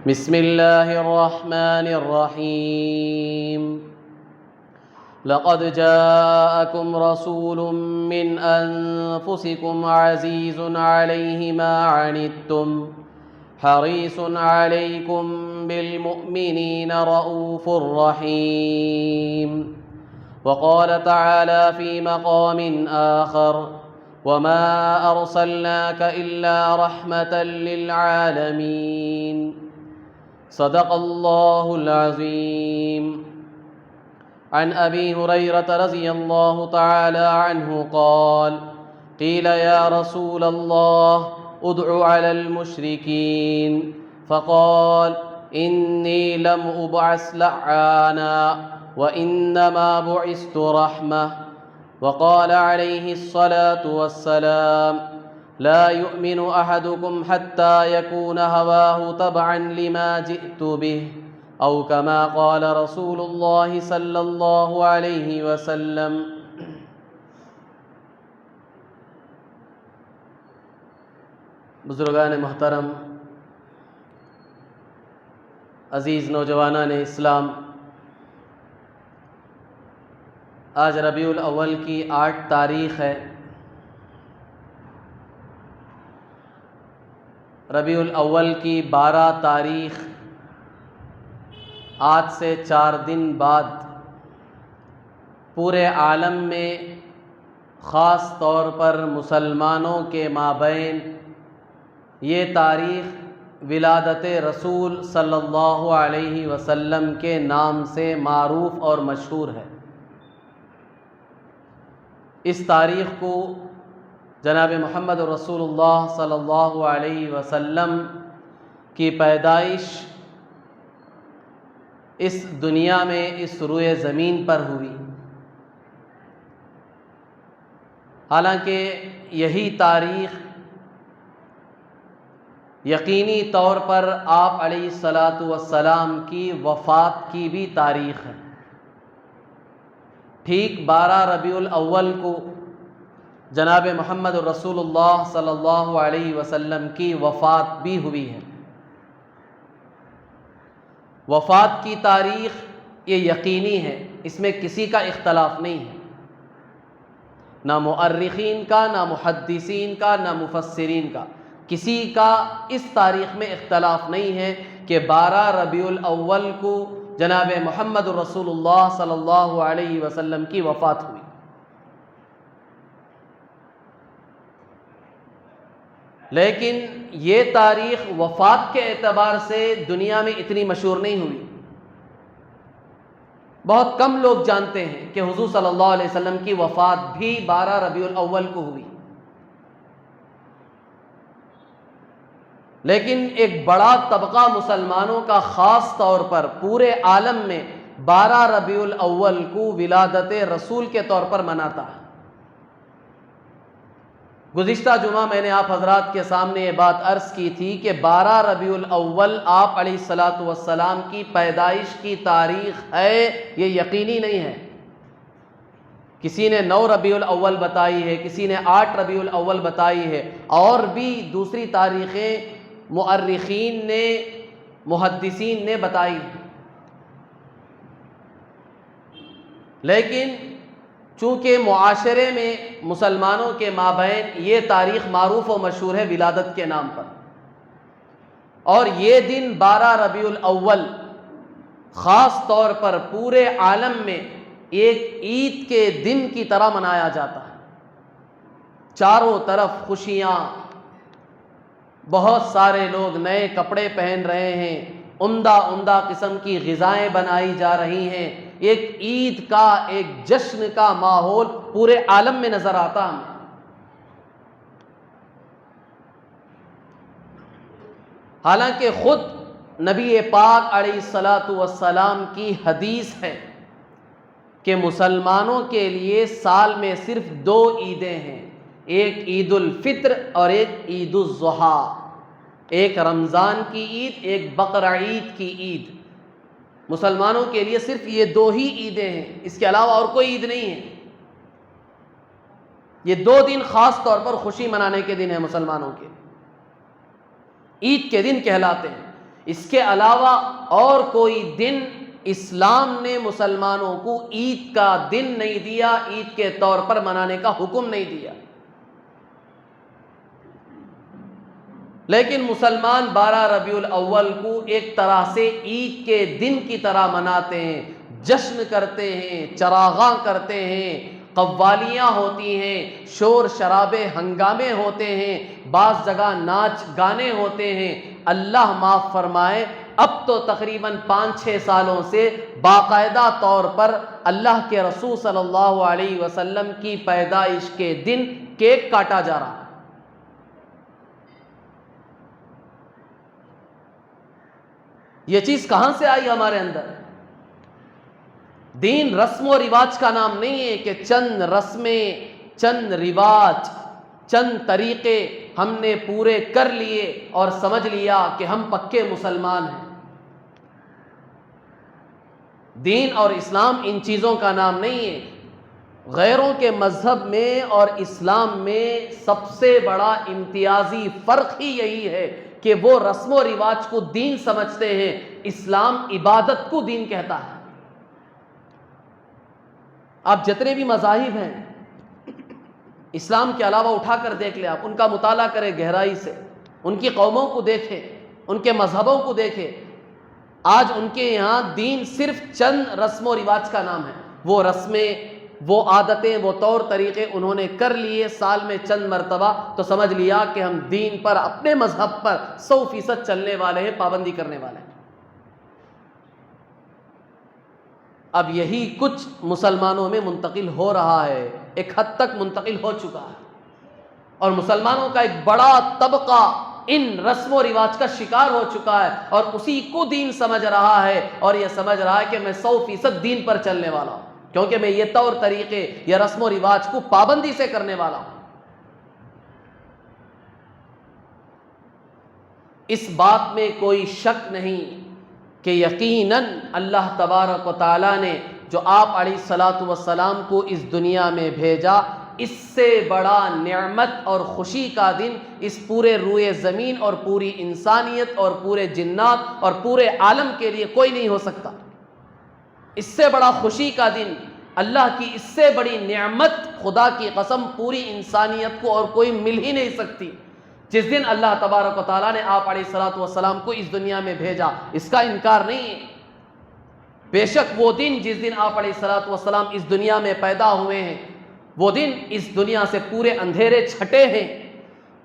بسم اللہ الرحمن الرحیم لقد جاءكم رسول من انفسكم عزيز عليه ما عنتم حريص عليكم بالمؤمنين رؤوف رحيم وقال تعالى في مقام آخر وما أرسلناك إلا رحمة للعالمين صدق الله العظيم. عن أبي هريرة رضي الله تعالى عنه قال قيل يا رسول الله ادع على المشركين فقال إني لم أبعث لعانا وإنما بعثت رحمة. وقال عليه الصلاة والسلام لا يؤمن أحدكم حتى يكون هواه تبعا لما جئت به أو كما قال رسول الله صلی اللہ علیہ وسلم. بزرگان محترم، عزیز نوجوانان اسلام، آج ربیع الاول کی 8 تاریخ ہے. ربیع الاول کی 12 تاریخ آج سے 4 دن بعد پورے عالم میں، خاص طور پر مسلمانوں کے مابین، یہ تاریخ ولادت رسول صلی اللہ علیہ وسلم کے نام سے معروف اور مشہور ہے. اس تاریخ کو جناب محمد رسول اللہ صلی اللہ علیہ وسلم کی پیدائش اس دنیا میں، اس روئے زمین پر ہوئی. حالانکہ یہی تاریخ یقینی طور پر آپ علیہ الصلاۃ والسلام کی وفات کی بھی تاریخ ہے. ٹھیک 12 ربیع الاول کو جناب محمد رسول اللہ صلی اللہ علیہ وسلم کی وفات بھی ہوئی ہے. وفات کی تاریخ یہ یقینی ہے، اس میں کسی کا اختلاف نہیں ہے، نہ مؤرخین کا، نہ محدثین کا، نہ مفسرین کا، کسی کا اس تاریخ میں اختلاف نہیں ہے کہ 12 ربیع الاول کو جناب محمد رسول اللہ صلی اللہ علیہ وسلم کی وفات ہوئی. لیکن یہ تاریخ وفات کے اعتبار سے دنیا میں اتنی مشہور نہیں ہوئی. بہت کم لوگ جانتے ہیں کہ حضور صلی اللہ علیہ وسلم کی وفات بھی 12 ربیع الاول کو ہوئی. لیکن ایک بڑا طبقہ مسلمانوں کا خاص طور پر پورے عالم میں 12 ربیع الاول کو ولادت رسول کے طور پر مناتا ہے. گزشتہ جمعہ میں نے آپ حضرات کے سامنے یہ بات عرض کی تھی کہ 12 ربیع الاول آپ علیہ الصلاۃ والسلام کی پیدائش کی تاریخ ہے، یہ یقینی نہیں ہے. کسی نے 9 ربیع الاول بتائی ہے، کسی نے 8 ربیع الاول بتائی ہے، اور بھی دوسری تاریخیں مؤرخین نے، محدثین نے بتائی. لیکن چونکہ معاشرے میں مسلمانوں کے مابین یہ تاریخ معروف و مشہور ہے ولادت کے نام پر، اور یہ دن 12 ربیع الاول خاص طور پر پورے عالم میں ایک عید کے دن کی طرح منایا جاتا ہے. چاروں طرف خوشیاں، بہت سارے لوگ نئے کپڑے پہن رہے ہیں، عمدہ قسم کی غذائیں بنائی جا رہی ہیں. ایک عید کا، ایک جشن کا ماحول پورے عالم میں نظر آتا ہے. حالانکہ خود نبی پاک علیہ الصلاۃ والسلام کی حدیث ہے کہ مسلمانوں کے لیے سال میں صرف 2 عیدیں ہیں، ایک عید الفطر اور ایک عید الاضحیٰ. ایک رمضان کی عید، ایک بقرہ عید کی عید. مسلمانوں کے لیے صرف یہ 2 ہی عیدیں ہیں، اس کے علاوہ اور کوئی عید نہیں ہے. یہ 2 دن خاص طور پر خوشی منانے کے دن ہیں مسلمانوں کے، عید کے دن کہلاتے ہیں. اس کے علاوہ اور کوئی دن اسلام نے مسلمانوں کو عید کا دن نہیں دیا، عید کے طور پر منانے کا حکم نہیں دیا۔ لیکن مسلمان 12 ربیع الاول کو ایک طرح سے عید کے دن کی طرح مناتے ہیں، جشن کرتے ہیں، چراغاں کرتے ہیں، قوالیاں ہوتی ہیں، شور شرابے ہنگامے ہوتے ہیں، بعض جگہ ناچ گانے ہوتے ہیں۔ اللہ معاف فرمائے، اب تو تقریباً 5-6 سالوں سے باقاعدہ طور پر اللہ کے رسول صلی اللہ علیہ وسلم کی پیدائش کے دن کیک کاٹا جا رہا ہے۔ یہ چیز کہاں سے آئی ہمارے اندر؟ دین رسم و رواج کا نام نہیں ہے کہ چند رسمیں، چند رواج، چند طریقے ہم نے پورے کر لیے اور سمجھ لیا کہ ہم پکے مسلمان ہیں۔ دین اور اسلام ان چیزوں کا نام نہیں ہے۔ غیروں کے مذہب میں اور اسلام میں سب سے بڑا امتیازی فرق ہی یہی ہے کہ وہ رسم و رواج کو دین سمجھتے ہیں، اسلام عبادت کو دین کہتا ہے۔ آپ جتنے بھی مذاہب ہیں اسلام کے علاوہ اٹھا کر دیکھ لیں، آپ ان کا مطالعہ کریں گہرائی سے، ان کی قوموں کو دیکھیں، ان کے مذہبوں کو دیکھیں۔ آج ان کے یہاں دین صرف چند رسم و رواج کا نام ہے۔ وہ رسمیں، وہ عادتیں، وہ طور طریقے انہوں نے کر لیے سال میں چند مرتبہ، تو سمجھ لیا کہ ہم دین پر، اپنے مذہب پر 100% چلنے والے ہیں، پابندی کرنے والے ہیں۔ اب یہی کچھ مسلمانوں میں منتقل ہو رہا ہے، ایک حد تک منتقل ہو چکا ہے، اور مسلمانوں کا ایک بڑا طبقہ ان رسم و رواج کا شکار ہو چکا ہے اور اسی کو دین سمجھ رہا ہے، اور یہ سمجھ رہا ہے کہ میں 100% دین پر چلنے والا ہوں، کیونکہ میں یہ طور طریقے یا رسم و رواج کو پابندی سے کرنے والا ہوں۔ اس بات میں کوئی شک نہیں کہ یقیناً اللہ تبارک و تعالیٰ نے جو آپ علیہ الصلاۃ والسلام کو اس دنیا میں بھیجا، اس سے بڑا نعمت اور خوشی کا دن اس پورے روئے زمین اور پوری انسانیت اور پورے جنات اور پورے عالم کے لیے کوئی نہیں ہو سکتا۔ اس سے بڑا خوشی کا دن، اللہ کی اس سے بڑی نعمت، خدا کی قسم پوری انسانیت کو اور کوئی مل ہی نہیں سکتی، جس دن اللہ تبارک و تعالیٰ نے آپ علیہ الصلاۃ والسلام کو اس دنیا میں بھیجا۔ اس کا انکار نہیں ہے۔ بے شک وہ دن جس دن آپ علیہ الصلاۃ والسلام اس دنیا میں پیدا ہوئے ہیں، وہ دن اس دنیا سے پورے اندھیرے چھٹے ہیں۔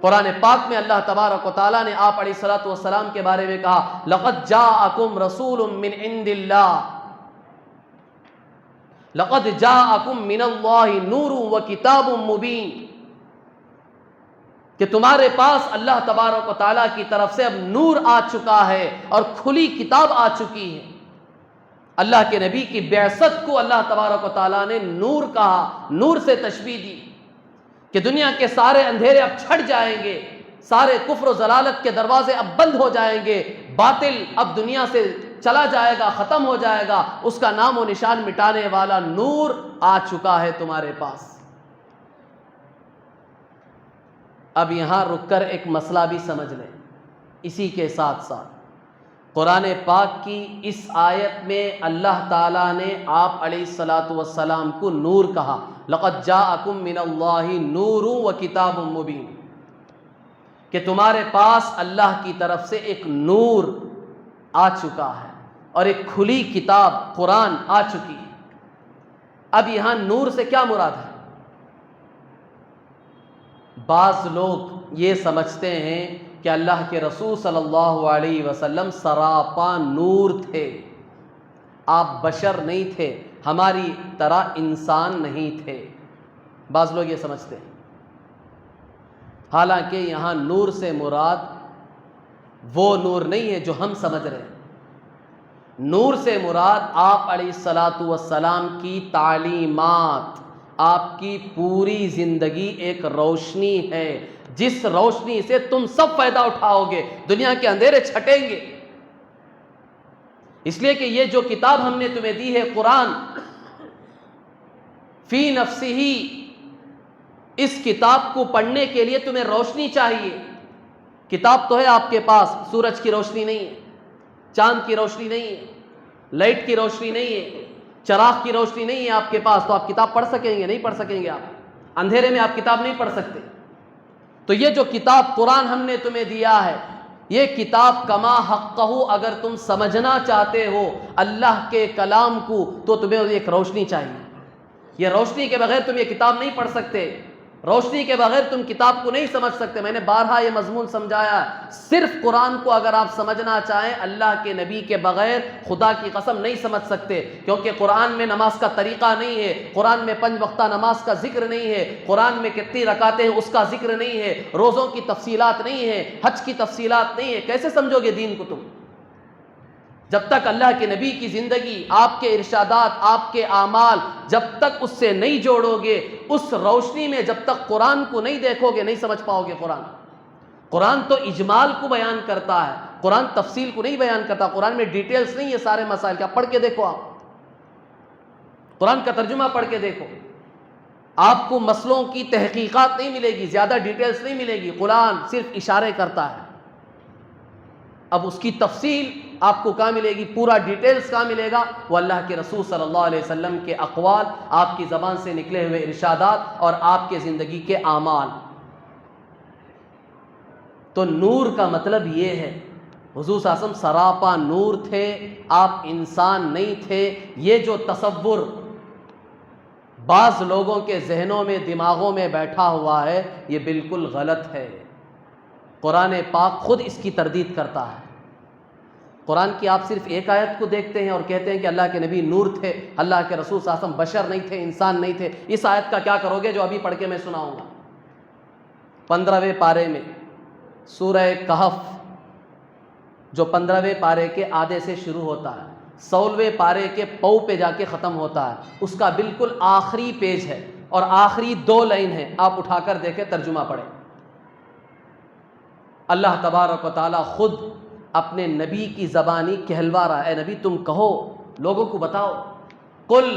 قرآن پاک میں اللہ تبارک و تعالیٰ نے آپ علیہ الصلاۃ والسلام کے بارے میں کہا، لَقَدْ جَاءَكُمْ رَسُولٌ مِّنْ عِنْدِ اللَّهِ لَقَدْ جَاءَكُمْ مِنَ اللَّهِ نُورٌ وَكِتَابٌ مُبِينٌ، کہ تمہارے پاس اللہ تبارک و تعالیٰ کی طرف سے اب نور آ چکا ہے اور کھلی کتاب آ چکی ہے۔ اللہ کے نبی کی بعثت کو اللہ تبارک و تعالیٰ نے نور کہا، نور سے تشبیہ دی کہ دنیا کے سارے اندھیرے اب چھٹ جائیں گے، سارے کفر و ضلالت کے دروازے اب بند ہو جائیں گے، باطل اب دنیا سے چلا جائے گا، ختم ہو جائے گا، اس کا نام و نشان مٹانے والا نور آ چکا ہے تمہارے پاس۔ اب یہاں رک کر ایک مسئلہ بھی سمجھ لیں، اسی کے ساتھ ساتھ قرآن پاک کی اس آیت میں اللہ تعالیٰ نے آپ علیہ الصلاۃ والسلام کو نور کہا، لَقَدْ جَاءَكُم مِّنَ اللَّهِ نُورٌ وَكِتَابٌ مُّبِينٌ، کہ تمہارے پاس اللہ کی طرف سے ایک نور آ چکا ہے اور ایک کھلی کتاب قرآن آ چکی ہے۔ اب یہاں نور سے کیا مراد ہے؟ بعض لوگ یہ سمجھتے ہیں کہ اللہ کے رسول صلی اللہ علیہ وسلم سراپا نور تھے، آپ بشر نہیں تھے، ہماری طرح انسان نہیں تھے، بعض لوگ یہ سمجھتے ہیں۔ حالانکہ یہاں نور سے مراد وہ نور نہیں ہے جو ہم سمجھ رہے ہیں۔ نور سے مراد آپ علیہ الصلاۃ والسلام کی تعلیمات، آپ کی پوری زندگی ایک روشنی ہے، جس روشنی سے تم سب فائدہ اٹھاؤ گے، دنیا کے اندھیرے چھٹیں گے۔ اس لیے کہ یہ جو کتاب ہم نے تمہیں دی ہے قرآن، فی نفسہ، اس کتاب کو پڑھنے کے لیے تمہیں روشنی چاہیے۔ کتاب تو ہے آپ کے پاس، سورج کی روشنی نہیں ہے، چاند کی روشنی نہیں ہے، لائٹ کی روشنی نہیں ہے، چراغ کی روشنی نہیں ہے آپ کے پاس، تو آپ کتاب پڑھ سکیں گے؟ نہیں پڑھ سکیں گے. آپ اندھیرے میں آپ کتاب نہیں پڑھ سکتے. تو یہ جو کتاب قرآن ہم نے تمہیں دیا ہے، یہ کتاب کما حقہ، اگر تم سمجھنا چاہتے ہو اللہ کے کلام کو تو تمہیں ایک روشنی چاہیے. یہ روشنی کے بغیر تم یہ کتاب نہیں پڑھ سکتے، روشنی کے بغیر تم کتاب کو نہیں سمجھ سکتے. میں نے بارہا یہ مضمون سمجھایا ہے، صرف قرآن کو اگر آپ سمجھنا چاہیں اللہ کے نبی کے بغیر خدا کی قسم نہیں سمجھ سکتے. کیونکہ قرآن میں نماز کا طریقہ نہیں ہے، قرآن میں 5 وقتہ نماز کا ذکر نہیں ہے، قرآن میں کتنی رکعتیں ہیں اس کا ذکر نہیں ہے، روزوں کی تفصیلات نہیں ہے، حج کی تفصیلات نہیں ہے. کیسے سمجھو گے دین کو تم؟ جب تک اللہ کے نبی کی زندگی، آپ کے ارشادات، آپ کے اعمال جب تک اس سے نہیں جوڑو گے، اس روشنی میں جب تک قرآن کو نہیں دیکھو گے، نہیں سمجھ پاؤ گے. قرآن تو اجمال کو بیان کرتا ہے، قرآن تفصیل کو نہیں بیان کرتا. قرآن میں ڈیٹیلز نہیں ہے سارے مسائل کا. پڑھ کے دیکھو، آپ قرآن کا ترجمہ پڑھ کے دیکھو، آپ کو مسئلوں کی تحقیقات نہیں ملے گی، زیادہ ڈیٹیلز نہیں ملے گی. قرآن صرف اشارے کرتا ہے. اب اس کی تفصیل آپ کو کہاں ملے گی؟ پورا ڈیٹیلز کہاں ملے گا؟ وہ اللہ کے رسول صلی اللہ علیہ وسلم کے اقوال، آپ کی زبان سے نکلے ہوئے ارشادات اور آپ کے زندگی کے اعمال. تو نور کا مطلب یہ ہے، حضور صلی اللہ علیہ وسلم سراپا نور تھے، آپ انسان نہیں تھے. یہ جو تصور بعض لوگوں کے ذہنوں میں، دماغوں میں بیٹھا ہوا ہے، یہ بالکل غلط ہے. قرآن پاک خود اس کی تردید کرتا ہے. قرآن کی آپ صرف ایک آیت کو دیکھتے ہیں اور کہتے ہیں کہ اللہ کے نبی نور تھے، اللہ کے رسول صلی اللہ علیہ وسلم بشر نہیں تھے، انسان نہیں تھے. اس آیت کا کیا کرو گے جو ابھی پڑھ کے میں سناؤں گا؟ 15ویں پارے میں سورہ کہف، جو 15ویں پارے کے آدھے سے شروع ہوتا ہے، 16ویں پارے کے پو پہ جا کے ختم ہوتا ہے، اس کا بالکل آخری پیج ہے اور آخری 2 لائن ہے. آپ اٹھا کر دیکھیں، ترجمہ پڑھیں. اللہ تبارک و تعالیٰ خود اپنے نبی کی زبانی کہلوا رہا ہے. اے نبی تم کہو، لوگوں کو بتاؤ، قل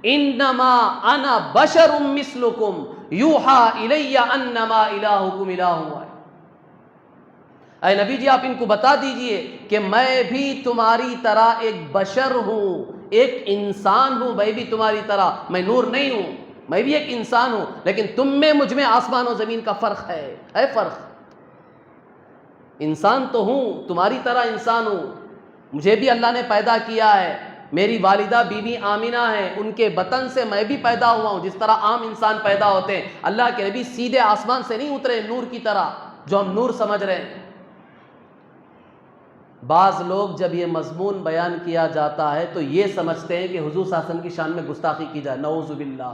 انما انا بشر مثلکم یوحی الی انما الہکم الہ واحد. اے نبی جی آپ ان کو بتا دیجئے کہ میں بھی تمہاری طرح ایک بشر ہوں، ایک انسان ہوں. میں بھی تمہاری طرح، میں نور نہیں ہوں، میں بھی ایک انسان ہوں، لیکن تم میں، مجھ میں آسمان و زمین کا فرق ہے فرق. انسان تو ہوں، تمہاری طرح انسان ہوں، مجھے بھی اللہ نے پیدا کیا ہے. میری والدہ بی بی آمینہ ہے، ان کے بطن سے میں بھی پیدا ہوا ہوں، جس طرح عام انسان پیدا ہوتے ہیں. اللہ کے نبی سیدھے آسمان سے نہیں اترے نور کی طرح جو ہم نور سمجھ رہے ہیں. بعض لوگ جب یہ مضمون بیان کیا جاتا ہے تو یہ سمجھتے ہیں کہ حضور صلی اللہ علیہ وسلم کی شان میں گستاخی کی جائے. نعوذ باللہ.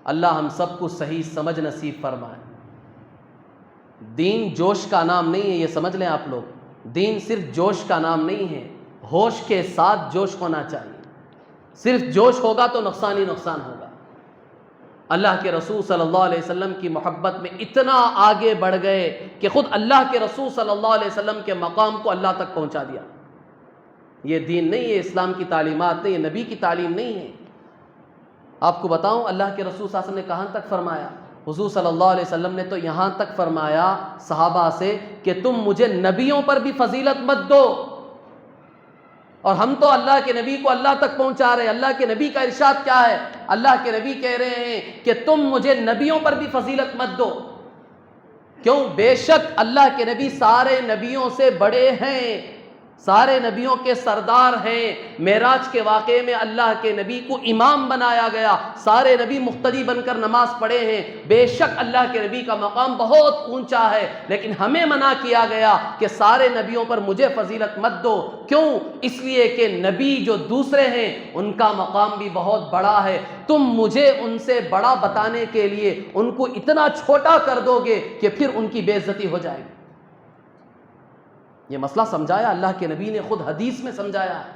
اللہ ہم سب کو صحیح سمجھ نصیب فرمائے. دین جوش کا نام نہیں ہے، یہ سمجھ لیں آپ لوگ. دین صرف جوش کا نام نہیں ہے، ہوش کے ساتھ جوش ہونا چاہیے. صرف جوش ہوگا تو نقصان ہی نقصان ہوگا. اللہ کے رسول صلی اللہ علیہ وسلم کی محبت میں اتنا آگے بڑھ گئے کہ خود اللہ کے رسول صلی اللہ علیہ وسلم کے مقام کو اللہ تک پہنچا دیا. یہ دین نہیں ہے، اسلام کی تعلیمات نہیں ہے، نبی کی تعلیم نہیں ہے. آپ کو بتاؤں اللہ کے رسول صلی اللہ علیہ وسلم نے کہاں تک فرمایا؟ حضور صلی اللہ علیہ وسلم نے تو یہاں تک فرمایا صحابہ سے کہ تم مجھے نبیوں پر بھی فضیلت مت دو. اور ہم تو اللہ کے نبی کو اللہ تک پہنچا رہے ہیں. اللہ کے نبی کا ارشاد کیا ہے؟ اللہ کے نبی کہہ رہے ہیں کہ تم مجھے نبیوں پر بھی فضیلت مت دو. کیوں؟ بے شک اللہ کے نبی سارے نبیوں سے بڑے ہیں، سارے نبیوں کے سردار ہیں. معراج کے واقعے میں اللہ کے نبی کو امام بنایا گیا، سارے نبی مقتدی بن کر نماز پڑھے ہیں. بے شک اللہ کے نبی کا مقام بہت اونچا ہے، لیکن ہمیں منع کیا گیا کہ سارے نبیوں پر مجھے فضیلت مت دو. کیوں؟ اس لیے کہ نبی جو دوسرے ہیں ان کا مقام بھی بہت بڑا ہے. تم مجھے ان سے بڑا بتانے کے لیے ان کو اتنا چھوٹا کر دو گے کہ پھر ان کی بے عزتی ہو جائے گی. یہ مسئلہ سمجھایا اللہ کے نبی نے، خود حدیث میں سمجھایا ہے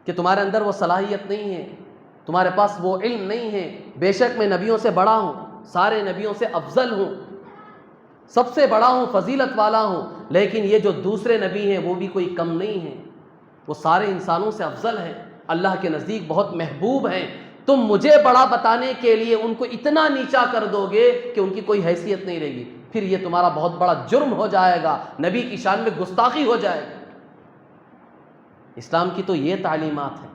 کہ تمہارے اندر وہ صلاحیت نہیں ہے، تمہارے پاس وہ علم نہیں ہے. بے شک میں نبیوں سے بڑا ہوں، سارے نبیوں سے افضل ہوں، سب سے بڑا ہوں، فضیلت والا ہوں، لیکن یہ جو دوسرے نبی ہیں وہ بھی کوئی کم نہیں ہیں، وہ سارے انسانوں سے افضل ہیں، اللہ کے نزدیک بہت محبوب ہیں. تم مجھے بڑا بتانے کے لیے ان کو اتنا نیچا کر دو گے کہ ان کی کوئی حیثیت نہیں رہے گی. پھر یہ تمہارا بہت بڑا جرم ہو جائے گا، نبی کی شان میں گستاخی ہو جائے گی۔ اسلام کی تو یہ تعلیمات ہیں۔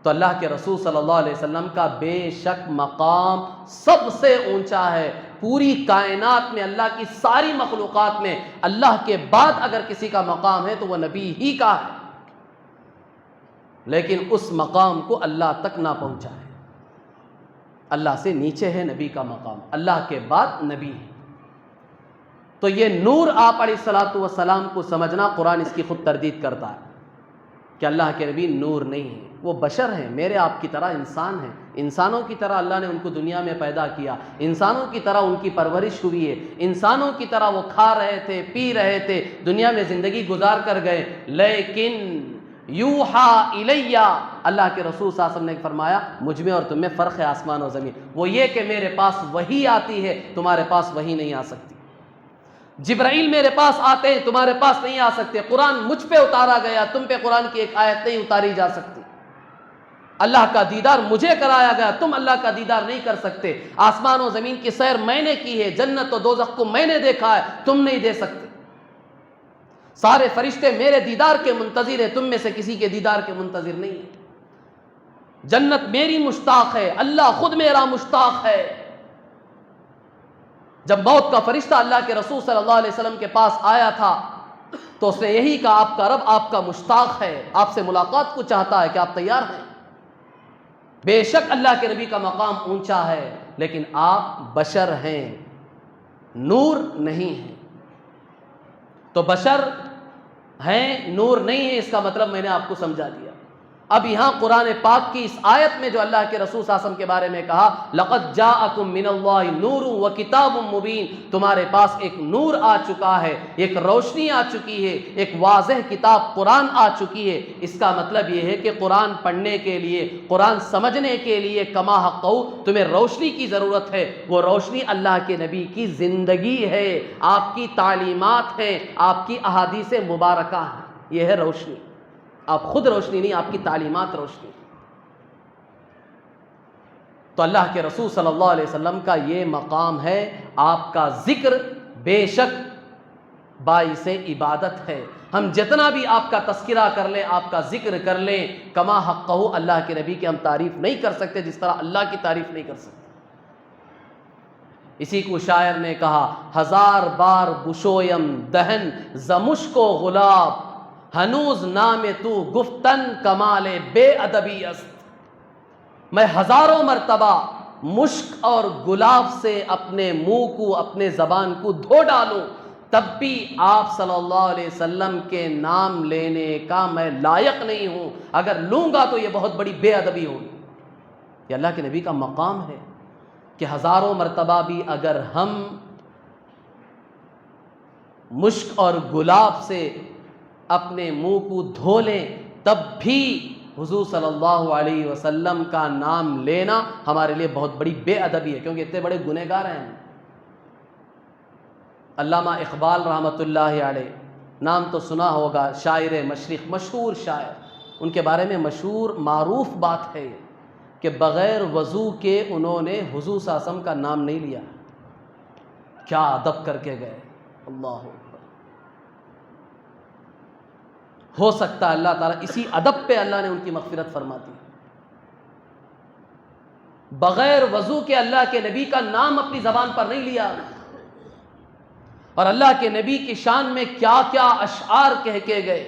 تو اللہ کے رسول صلی اللہ علیہ وسلم کا بے شک مقام سب سے اونچا ہے۔ پوری کائنات میں، اللہ کی ساری مخلوقات میں اللہ کے بعد اگر کسی کا مقام ہے تو وہ نبی ہی کا ہے، لیکن اس مقام کو اللہ تک نہ پہنچا ہے۔ اللہ سے نیچے ہے نبی کا مقام، اللہ کے بعد نبی ہے۔ تو یہ نور آپ علیہ الصلوۃ والسلام کو سمجھنا، قرآن اس کی خود تردید کرتا ہے کہ اللہ کے نبی نور نہیں ہیں، وہ بشر ہیں، میرے آپ کی طرح انسان ہیں۔ انسانوں کی طرح اللہ نے ان کو دنیا میں پیدا کیا، انسانوں کی طرح ان کی پرورش ہوئی ہے، انسانوں کی طرح وہ کھا رہے تھے، پی رہے تھے، دنیا میں زندگی گزار کر گئے۔ لیکن یوحا الیہ، اللہ کے رسول صلی اللہ علیہ وسلم نے فرمایا مجھ میں اور تم میں فرق ہے آسمان و زمین، وہ یہ کہ میرے پاس وحی آتی ہے، تمہارے پاس وحی نہیں آ سکتی۔ جبرائیل میرے پاس آتے ہیں، تمہارے پاس نہیں آ سکتے۔ قرآن مجھ پہ اتارا گیا، تم پہ قرآن کی ایک آیت نہیں اتاری جا سکتی۔ اللہ کا دیدار مجھے کرایا گیا، تم اللہ کا دیدار نہیں کر سکتے۔ آسمان و زمین کی سیر میں نے کی ہے، جنت و دوزخ کو میں نے دیکھا ہے، تم نہیں دے سکتے۔ سارے فرشتے میرے دیدار کے منتظر ہیں، تم میں سے کسی کے دیدار کے منتظر نہیں ہیں۔ جنت میری مشتاق ہے، اللہ خود میرا مشتاق ہے۔ جب موت کا فرشتہ اللہ کے رسول صلی اللہ علیہ وسلم کے پاس آیا تھا تو اس نے یہی کہا آپ کا رب آپ کا مشتاق ہے، آپ سے ملاقات کو چاہتا ہے، کہ آپ تیار ہیں؟ بے شک اللہ کے نبی کا مقام اونچا ہے، لیکن آپ بشر ہیں، نور نہیں ہیں۔ تو بشر ہیں، نور نہیں ہے، اس کا مطلب میں نے آپ کو سمجھا دیا۔ اب یہاں قرآن پاک کی اس آیت میں جو اللہ کے رسول صلی اللہ علیہ وسلم کے بارے میں کہا لَقَدْ جَاءَكُم مِّنَ اللَّهِ نُورٌ وَكِتَابٌ مُّبِينٌ، تمہارے پاس ایک نور آ چکا ہے، ایک روشنی آ چکی ہے، ایک واضح کتاب قرآن آ چکی ہے۔ اس کا مطلب یہ ہے کہ قرآن پڑھنے کے لیے، قرآن سمجھنے کے لیے کما حقہ تمہیں روشنی کی ضرورت ہے۔ وہ روشنی اللہ کے نبی کی زندگی ہے، آپ کی تعلیمات ہیں، آپ کی احادیث مبارکہ ہیں، یہ ہے روشنی۔ آپ خود روشنی نہیں، آپ کی تعلیمات روشنی۔ تو اللہ کے رسول صلی اللہ علیہ وسلم کا یہ مقام ہے، آپ کا ذکر بے شک باعث عبادت ہے۔ ہم جتنا بھی آپ کا تذکرہ کر لیں، آپ کا ذکر کر لیں، کما حقہ اللہ کے نبی کی ہم تعریف نہیں کر سکتے جس طرح اللہ کی تعریف نہیں کر سکتے۔ اسی کو شاعر نے کہا ہزار بار بشویم دہن زمشک و غلاب، ہنوز نام تو گفتن کمال بے ادبی است۔ میں ہزاروں مرتبہ مشک اور گلاب سے اپنے منہ کو، اپنے زبان کو دھو ڈالوں، تب بھی آپ صلی اللہ علیہ وسلم کے نام لینے کا میں لائق نہیں ہوں۔ اگر لوں گا تو یہ بہت بڑی بے ادبی ہوگی۔ یہ اللہ کے نبی کا مقام ہے کہ ہزاروں مرتبہ بھی اگر ہم مشک اور گلاب سے اپنے منہ کو دھو لیں تب بھی حضور صلی اللہ علیہ وسلم کا نام لینا ہمارے لیے بہت بڑی بے ادبی ہے، کیونکہ اتنے بڑے گنہگار ہیں۔ علامہ اقبال رحمۃ اللہ علیہ، نام تو سنا ہوگا، شاعر مشرق، مشہور شاعر، ان کے بارے میں مشہور معروف بات ہے کہ بغیر وضو کے انہوں نے حضور صلی اللہ علیہ وسلم کا نام نہیں لیا۔ کیا ادب کر کے گئے، اللہ اکبر۔ ہو سکتا ہے اللہ تعالیٰ اسی ادب پہ اللہ نے ان کی مغفرت فرما دی۔ بغیر وضو کے اللہ کے نبی کا نام اپنی زبان پر نہیں لیا، اور اللہ کے نبی کی شان میں کیا کیا اشعار کہہ کے گئے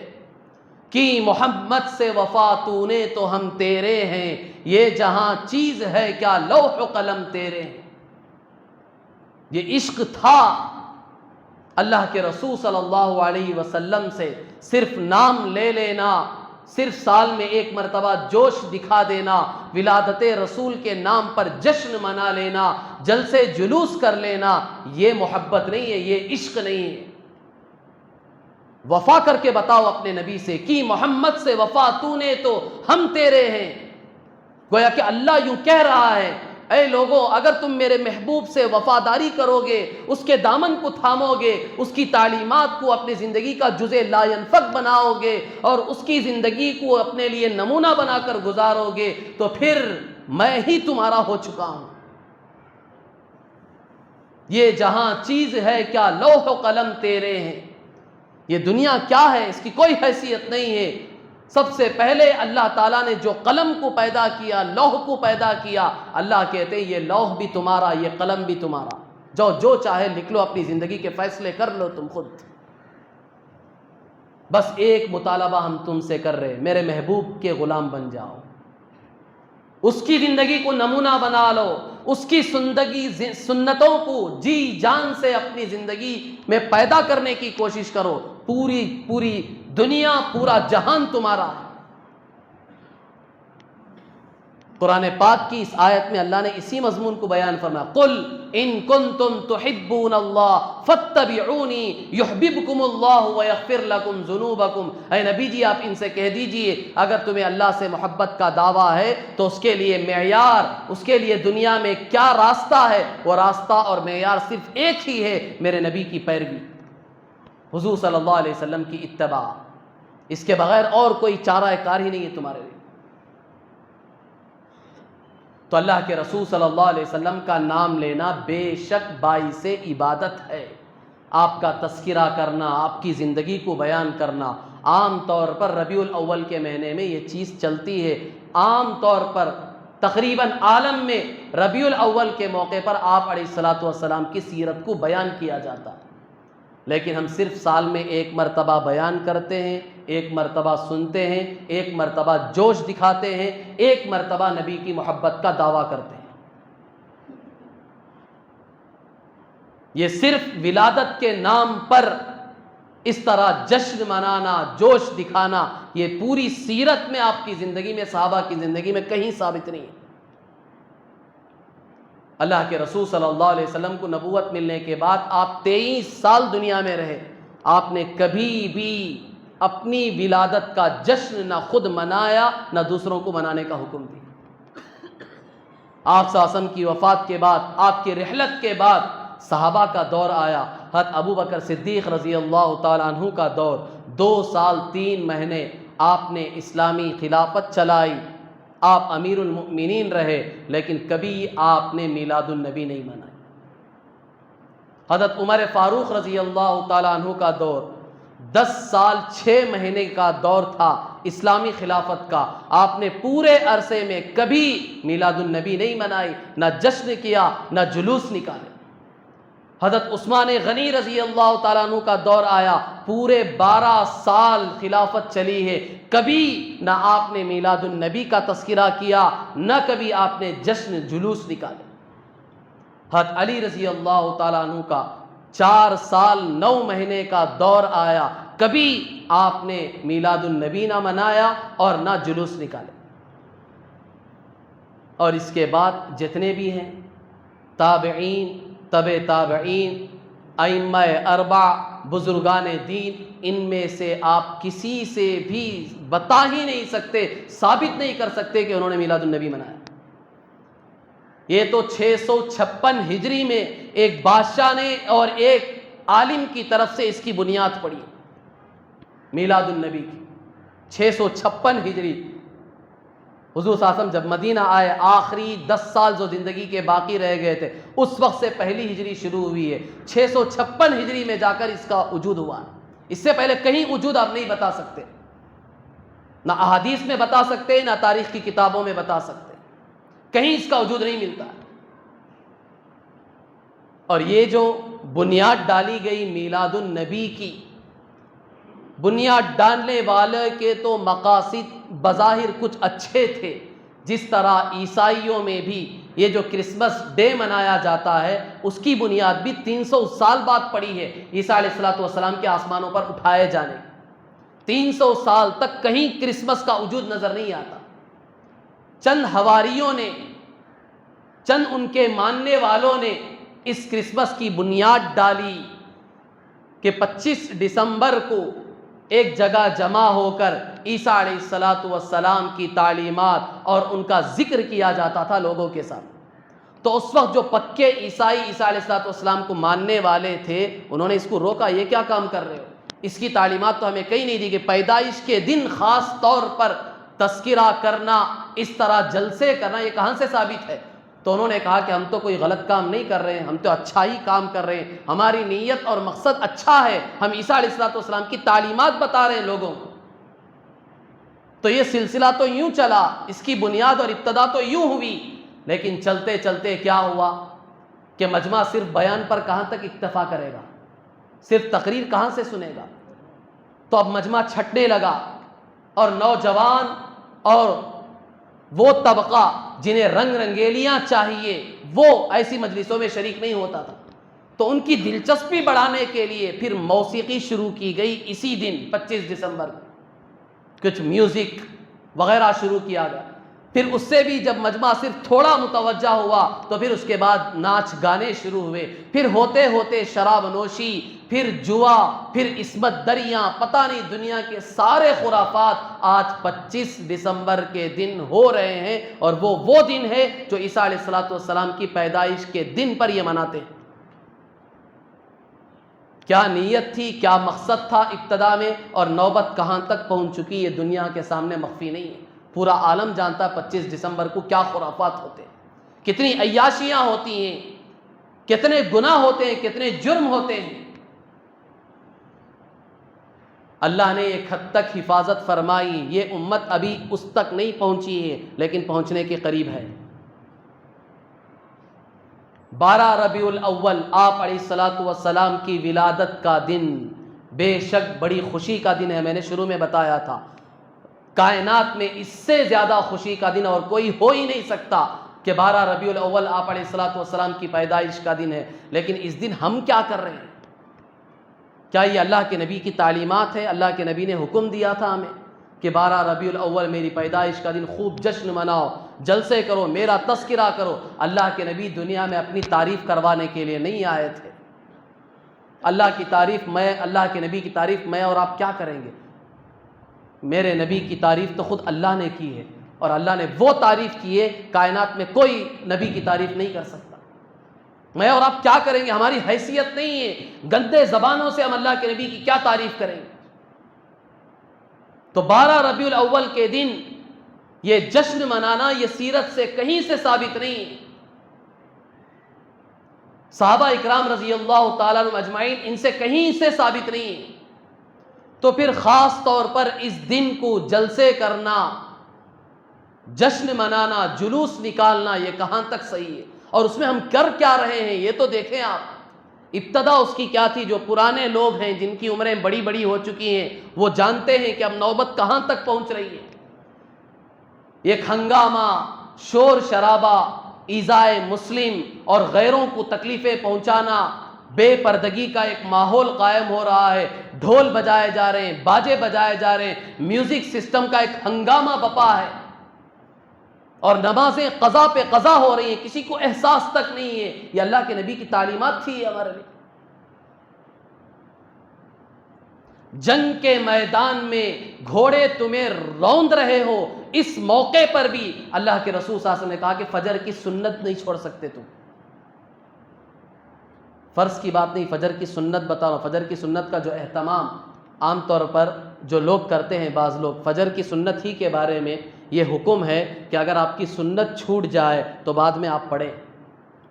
کہ محمد سے وفا تو نے تو ہم تیرے ہیں، یہ جہاں چیز ہے کیا لوح و قلم تیرے ہیں۔ یہ عشق تھا اللہ کے رسول صلی اللہ علیہ وسلم سے صرف نام لے لینا، صرف سال میں ایک مرتبہ جوش دکھا دینا، ولادت رسول کے نام پر جشن منا لینا، جلسے جلوس کر لینا، یہ محبت نہیں ہے، یہ عشق نہیں ہے۔ وفا کر کے بتاؤ اپنے نبی سے کہ محمد سے وفا تو نے تو ہم تیرے ہیں۔ گویا کہ اللہ یوں کہہ رہا ہے اے لوگوں، اگر تم میرے محبوب سے وفاداری کرو گے، اس کے دامن کو تھامو گے، اس کی تعلیمات کو اپنی زندگی کا جزء لا ينفک بناؤ گے اور اس کی زندگی کو اپنے لیے نمونہ بنا کر گزارو گے، تو پھر میں ہی تمہارا ہو چکا ہوں۔ یہ جہاں چیز ہے کیا لوح و قلم تیرے ہیں، یہ دنیا کیا ہے اس کی کوئی حیثیت نہیں ہے۔ سب سے پہلے اللہ تعالیٰ نے جو قلم کو پیدا کیا، لوح کو پیدا کیا، اللہ کہتے ہیں یہ لوح بھی تمہارا، یہ قلم بھی تمہارا، جو چاہے لکھ لو، اپنی زندگی کے فیصلے کر لو تم خود۔ بس ایک مطالبہ ہم تم سے کر رہے، میرے محبوب کے غلام بن جاؤ، اس کی زندگی کو نمونہ بنا لو، اس کی سنتوں کو جی جان سے اپنی زندگی میں پیدا کرنے کی کوشش کرو۔ پوری دنیا، پورا جہان تمہارا ہے۔ قرآن پاک کی اس آیت میں اللہ نے اسی مضمون کو بیان فرمایا، قل ان کنتم تحبون اللہ فاتبعونی یحببکم اللہ ویغفر لکم ذنوبکم۔ اے نبی جی آپ ان سے کہہ دیجئے اگر تمہیں اللہ سے محبت کا دعویٰ ہے تو اس کے لیے معیار، اس کے لیے دنیا میں کیا راستہ ہے، وہ راستہ اور معیار صرف ایک ہی ہے، میرے نبی کی پیروی، حضور صلی اللہ علیہ وسلم کی اتباع۔ اس کے بغیر اور کوئی چارہ کار ہی نہیں ہے تمہارے لیے۔ تو اللہ کے رسول صلی اللہ علیہ وسلم کا نام لینا بے شک باعث عبادت ہے۔ آپ کا تذکرہ کرنا، آپ کی زندگی کو بیان کرنا، عام طور پر ربیع الاول کے مہینے میں یہ چیز چلتی ہے۔ عام طور پر تقریباً عالم میں ربیع الاول کے موقع پر آپ علیہ الصلاۃ والسلام کی سیرت کو بیان کیا جاتا ہے، لیکن ہم صرف سال میں ایک مرتبہ بیان کرتے ہیں، ایک مرتبہ سنتے ہیں، ایک مرتبہ جوش دکھاتے ہیں، ایک مرتبہ نبی کی محبت کا دعویٰ کرتے ہیں۔ یہ صرف ولادت کے نام پر اس طرح جشن منانا، جوش دکھانا، یہ پوری سیرت میں آپ کی زندگی میں، صحابہ کی زندگی میں کہیں ثابت نہیں ہے۔ اللہ کے رسول صلی اللہ علیہ وسلم کو نبوت ملنے کے بعد آپ 23 سال دنیا میں رہے، آپ نے کبھی بھی اپنی ولادت کا جشن نہ خود منایا نہ دوسروں کو منانے کا حکم دیا۔ آپ صلی اللہ علیہ وسلم کی وفات کے بعد، آپ کی رحلت کے بعد صحابہ کا دور آیا۔ حضرت ابو بکر صدیق رضی اللہ تعالیٰ عنہ کا دور، 2 سال 3 مہینے آپ نے اسلامی خلافت چلائی، آپ امیر المؤمنین رہے، لیکن کبھی آپ نے میلاد النبی نہیں منائی۔ حضرت عمر فاروق رضی اللہ تعالیٰ عنہ کا دور 10 سال 6 مہینے کا دور تھا اسلامی خلافت کا، آپ نے پورے عرصے میں کبھی میلاد النبی نہیں منائی، نہ جشن کیا، نہ جلوس نکالے۔ حضرت عثمان غنی رضی اللہ تعالیٰ عنہ کا دور آیا، پورے 12 سال خلافت چلی ہے، کبھی نہ آپ نے میلاد النبی کا تذکرہ کیا، نہ کبھی آپ نے جشن جلوس نکالے۔ حضرت علی رضی اللہ تعالیٰ عنہ کا 4 سال 9 مہینے کا دور آیا، کبھی آپ نے میلاد النبی نہ منایا اور نہ جلوس نکالے۔ اور اس کے بعد جتنے بھی ہیں تابعین، تبع تابعین، ائمہ اربع، بزرگان دین، ان میں سے آپ کسی سے بھی بتا ہی نہیں سکتے، ثابت نہیں کر سکتے کہ انہوں نے میلاد النبی منایا۔ یہ تو 656 ہجری میں ایک بادشاہ نے اور ایک عالم کی طرف سے اس کی بنیاد پڑی، میلاد النبی کی 656 ہجری۔ حضور صلی اللہ علیہ وسلم جب مدینہ آئے، آخری 10 سال جو زندگی کے باقی رہ گئے تھے، اس وقت سے پہلی ہجری شروع ہوئی ہے، 656 ہجری میں جا کر اس کا وجود ہوا۔ اس سے پہلے کہیں وجود آپ نہیں بتا سکتے، نہ احادیث میں بتا سکتے، نہ تاریخ کی کتابوں میں بتا سکتے، کہیں اس کا وجود نہیں ملتا۔ اور یہ جو بنیاد ڈالی گئی میلاد النبی کی، بنیاد ڈالنے والے کے تو مقاصد بظاہر کچھ اچھے تھے، جس طرح عیسائیوں میں بھی یہ جو کرسمس ڈے منایا جاتا ہے، اس کی بنیاد بھی 300 سال بعد پڑی ہے، عیسیٰ علیہ السلام کے آسمانوں پر اٹھائے جانے۔ 300 سال تک کہیں کرسمس کا وجود نظر نہیں آتا۔ چند حواریوں نے، چند ان کے ماننے والوں نے اس کرسمس کی بنیاد ڈالی کہ 25 دسمبر کو ایک جگہ جمع ہو کر عیسیٰ علیہ السلام کی تعلیمات اور ان کا ذکر کیا جاتا تھا لوگوں کے ساتھ۔ تو اس وقت جو پکے عیسائی عیسیٰ علیہ السلام کو ماننے والے تھے، انہوں نے اس کو روکا، یہ کیا کام کر رہے ہو؟ اس کی تعلیمات تو ہمیں کہیں نہیں دی کہ پیدائش کے دن خاص طور پر تذکرہ کرنا، اس طرح جلسے کرنا، یہ کہاں سے ثابت ہے؟ تو انہوں نے کہا کہ ہم تو کوئی غلط کام نہیں کر رہے ہیں، ہم تو اچھا ہی کام کر رہے ہیں، ہماری نیت اور مقصد اچھا ہے، ہم عیسیٰ علیہ السلام کی تعلیمات بتا رہے ہیں لوگوں کو۔ تو یہ سلسلہ تو یوں چلا، اس کی بنیاد اور ابتدا تو یوں ہوئی، لیکن چلتے چلتے کیا ہوا کہ مجمع صرف بیان پر کہاں تک اکتفا کرے گا، صرف تقریر کہاں سے سنے گا؟ تو اب مجمع چھٹنے لگا، اور نوجوان اور وہ طبقہ جنہیں رنگ رنگیلیاں چاہیے وہ ایسی مجلسوں میں شریک نہیں ہوتا تھا، تو ان کی دلچسپی بڑھانے کے لیے پھر موسیقی شروع کی گئی اسی دن 25 دسمبر کو، کچھ میوزک وغیرہ شروع کیا گیا۔ پھر اس سے بھی جب مجمع صرف تھوڑا متوجہ ہوا تو پھر اس کے بعد ناچ گانے شروع ہوئے، پھر ہوتے ہوتے شراب نوشی، پھر جوا، پھر عصمت دریاں، پتہ نہیں دنیا کے سارے خرافات آج 25 دسمبر کے دن ہو رہے ہیں، اور وہ دن ہے جو عیسیٰ علیہ السلام کی پیدائش کے دن پر یہ مناتے ہیں۔ کیا نیت تھی، کیا مقصد تھا ابتدا میں، اور نوبت کہاں تک پہنچ چکی، یہ دنیا کے سامنے مخفی نہیں ہے۔ پورا عالم جانتا ہے 25 دسمبر کو کیا خرافات ہوتے ہیں، کتنی عیاشیاں ہوتی ہیں، کتنے گناہ ہوتے ہیں، کتنے جرم ہوتے ہیں۔ اللہ نے ایک حد تک حفاظت فرمائی، یہ امت ابھی اس تک نہیں پہنچی ہے لیکن پہنچنے کے قریب ہے۔ 12 ربیع الاول آپ علیہ الصلاۃ والسلام کی ولادت کا دن بے شک بڑی خوشی کا دن ہے۔ میں نے شروع میں بتایا تھا کائنات میں اس سے زیادہ خوشی کا دن اور کوئی ہو ہی نہیں سکتا کہ 12 ربیع الاول آپ علیہ الصلاۃ والسلام کی پیدائش کا دن ہے۔ لیکن اس دن ہم کیا کر رہے ہیں؟ کیا یہ اللہ کے نبی کی تعلیمات ہے؟ اللہ کے نبی نے حکم دیا تھا ہمیں کہ 12 ربیع الاول میری پیدائش کا دن خوب جشن مناؤ، جلسے کرو، میرا تذکرہ کرو۔ اللہ کے نبی دنیا میں اپنی تعریف کروانے کے لیے نہیں آئے تھے۔ اللہ کی تعریف اللہ کے نبی کی تعریف میں اور آپ کیا کریں گے؟ میرے نبی کی تعریف تو خود اللہ نے کی ہے، اور اللہ نے وہ تعریف کی ہے کائنات میں کوئی نبی کی تعریف نہیں کر سکتا۔ میں اور آپ کیا کریں گے؟ ہماری حیثیت نہیں ہے، گندے زبانوں سے ہم اللہ کے نبی کی کیا تعریف کریں گے؟ تو 12 ربیع الاول کے دن یہ جشن منانا یہ سیرت سے کہیں سے ثابت نہیں ہے۔ صحابہ اکرام رضی اللہ تعالیٰ عنہم اجمعین ان سے کہیں سے ثابت نہیں ہے۔ تو پھر خاص طور پر اس دن کو جلسے کرنا، جشن منانا، جلوس نکالنا، یہ کہاں تک صحیح ہے؟ اور اس میں ہم کر کیا رہے ہیں یہ تو دیکھیں آپ۔ ابتدا اس کی کیا تھی؟ جو پرانے لوگ ہیں جن کی عمریں بڑی بڑی ہو چکی ہیں وہ جانتے ہیں کہ اب نوبت کہاں تک پہنچ رہی ہے۔ ایک ہنگامہ، شور شرابہ، ایذائے مسلم اور غیروں کو تکلیفیں پہنچانا، بے پردگی کا ایک ماحول قائم ہو رہا ہے، ڈھول بجائے جا رہے ہیں، باجے بجائے جا رہے ہیں، میوزک سسٹم کا ایک ہنگامہ بپا ہے، اور نمازیں قضا پہ قضا ہو رہی ہیں، کسی کو احساس تک نہیں ہے۔ یہ اللہ کے نبی کی تعلیمات تھی ہمارے لیے۔ جنگ کے میدان میں گھوڑے تمہیں روند رہے ہو، اس موقع پر بھی اللہ کے رسول صلی اللہ علیہ وسلم نے کہا کہ فجر کی سنت نہیں چھوڑ سکتے تم۔ فرض کی بات نہیں، فجر کی سنت بتا رہا ہوں۔ فجر کی سنت کا جو اہتمام عام طور پر جو لوگ کرتے ہیں، بعض لوگ فجر کی سنت ہی کے بارے میں یہ حکم ہے کہ اگر آپ کی سنت چھوٹ جائے تو بعد میں آپ پڑھیں۔